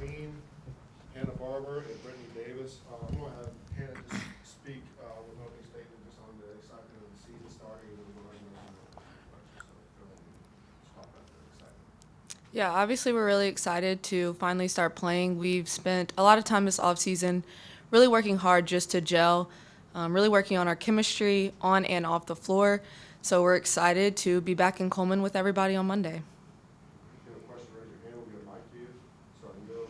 McQueen, Hannah Barber, and Brittany Davis. I'm going to have Hannah just speak with an opening statement just on the excitement of the season starting, and then we'll go ahead and questions. So go ahead and start that excitement. Yeah, obviously we're really excited to finally start playing. We've spent a lot of time this offseason really working hard just to gel, really working on our chemistry on and off the floor. So we're excited to be back in Coleman with everybody on Monday. If you have a question, raise your hand. We'll get a mic to you. Start in the middle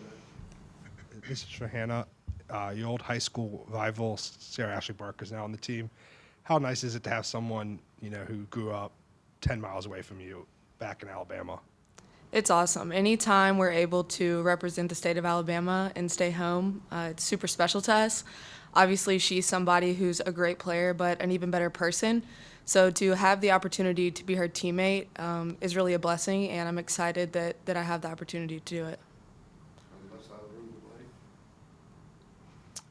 there. This is for Hannah. Your old high school rival, Sarah Ashley Barker, is now on the team. How nice is it to have someone, who grew up 10 miles away from you back in Alabama? It's awesome. Anytime we're able to represent the state of Alabama and stay home, it's super special to us. Obviously, she's somebody who's a great player, but an even better person. So to have the opportunity to be her teammate is really a blessing, and I'm excited that I have the opportunity to do it. On the left side of the room,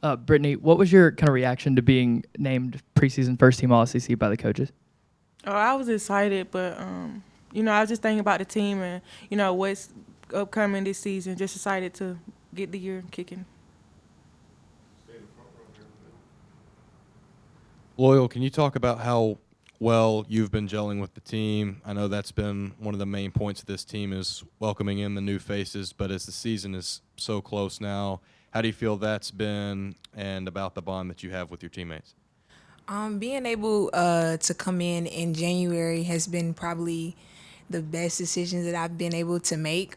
Blake. Brittany, what was your kind of reaction to being named preseason first team All-SEC by the coaches? Oh, I was excited, but I was just thinking about the team and what's upcoming this season. Just excited to get the year kicking. Stay in the front row here. Loyal, can you talk about how well you've been gelling with the team? I know that's been one of the main points of this team is welcoming in the new faces, but as the season is so close now, how do you feel that's been and about the bond that you have with your teammates? Being able to come in January has been probably the best decisions that I've been able to make.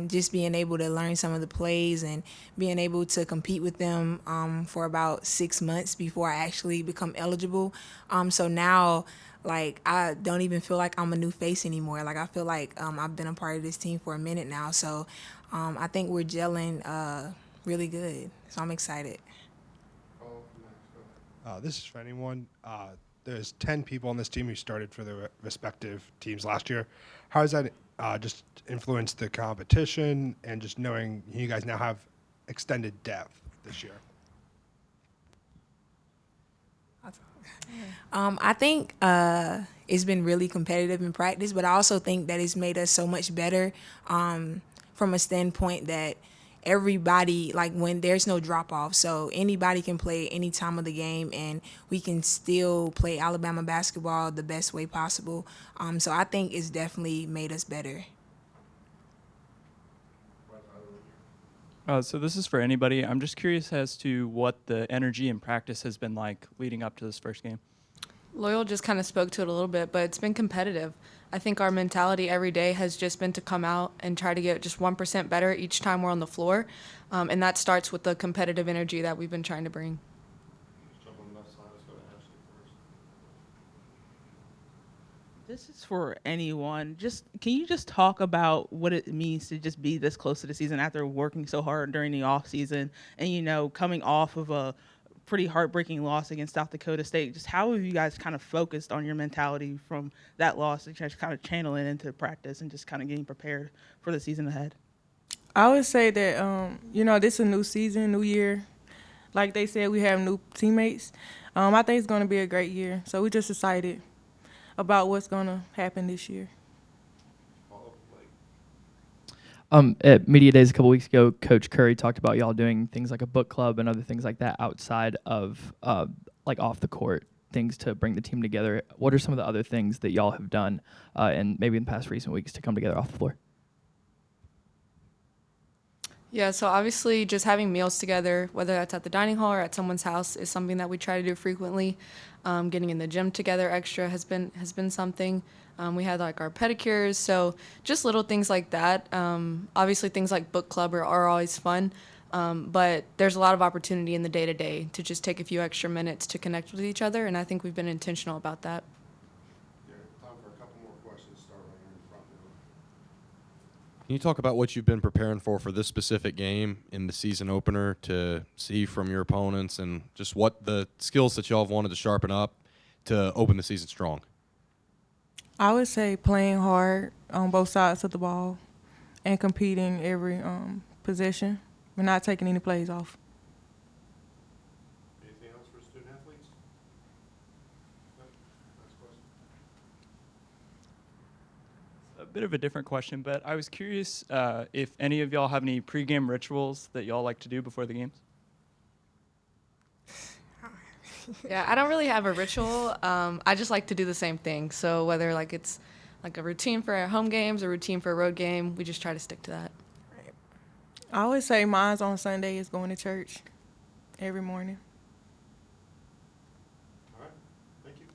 Just being able to learn some of the plays and being able to compete with them for about 6 months before I actually become eligible. So now, I don't even feel like I'm a new face anymore. I feel like I've been a part of this team for a minute now. So I think we're gelling really good. So I'm excited. Oh, next. Go ahead. This is for anyone. There's 10 people on this team who started for their respective teams last year. How has that just influenced the competition and just knowing you guys now have extended depth this year? I think it's been really competitive in practice, but I also think that it's made us so much better from a standpoint that everybody, when there's no drop off, so anybody can play any time of the game and we can still play Alabama basketball the best way possible. So I think it's definitely made us better. Right side of the room here. So this is for anybody. I'm just curious as to what the energy in practice has been like leading up to this first game. Loyal just kind of spoke to it a little bit, but it's been competitive. I think our mentality every day has just been to come out and try to get just 1% better each time we're on the floor. And that starts with the competitive energy that we've been trying to bring. Let's jump on the left side. Let's go to Ashley first. This is for anyone. Can you just talk about what it means to just be this close to the season after working so hard during the off season and coming off of a pretty heartbreaking loss against South Dakota State? Just how have you guys kind of focused on your mentality from that loss to just kind of channel it into practice and just kind of getting prepared for the season ahead? I would say that this is a new season, new year. Like they said, we have new teammates. I think it's going to be a great year. So we're just excited about what's going to happen this year. Follow Blake. At Media Days a couple weeks ago, Coach Curry talked about y'all doing things like a book club and other things like that outside of off the court, things to bring the team together. What are some of the other things that y'all have done and maybe in the past recent weeks to come together off the floor? Yeah, so obviously just having meals together, whether that's at the dining hall or at someone's house, is something that we try to do frequently. Getting in the gym together extra has been something. We had our pedicures, so just little things like that. Obviously things like book club are always fun, but there's a lot of opportunity in the day-to-day to just take a few extra minutes to connect with each other, and I think we've been intentional about that. Yeah, time for a couple more questions. Start right here in the front row. Can you talk about what you've been preparing for this specific game in the season opener to see from your opponents and just what the skills that y'all have wanted to sharpen up to open the season strong? I would say playing hard on both sides of the ball and competing every possession. We're not taking any plays off. Anything else for student athletes? No? Next question. a bit of a different question, but I was curious if any of y'all have any pregame rituals that y'all like to do before the games. Yeah, I don't really have a ritual. I just like to do the same thing. So whether like it's like a routine for our home games or routine for a road game, we just try to stick to that. I always say mine's on Sunday is going to church every morning. All right, thank you.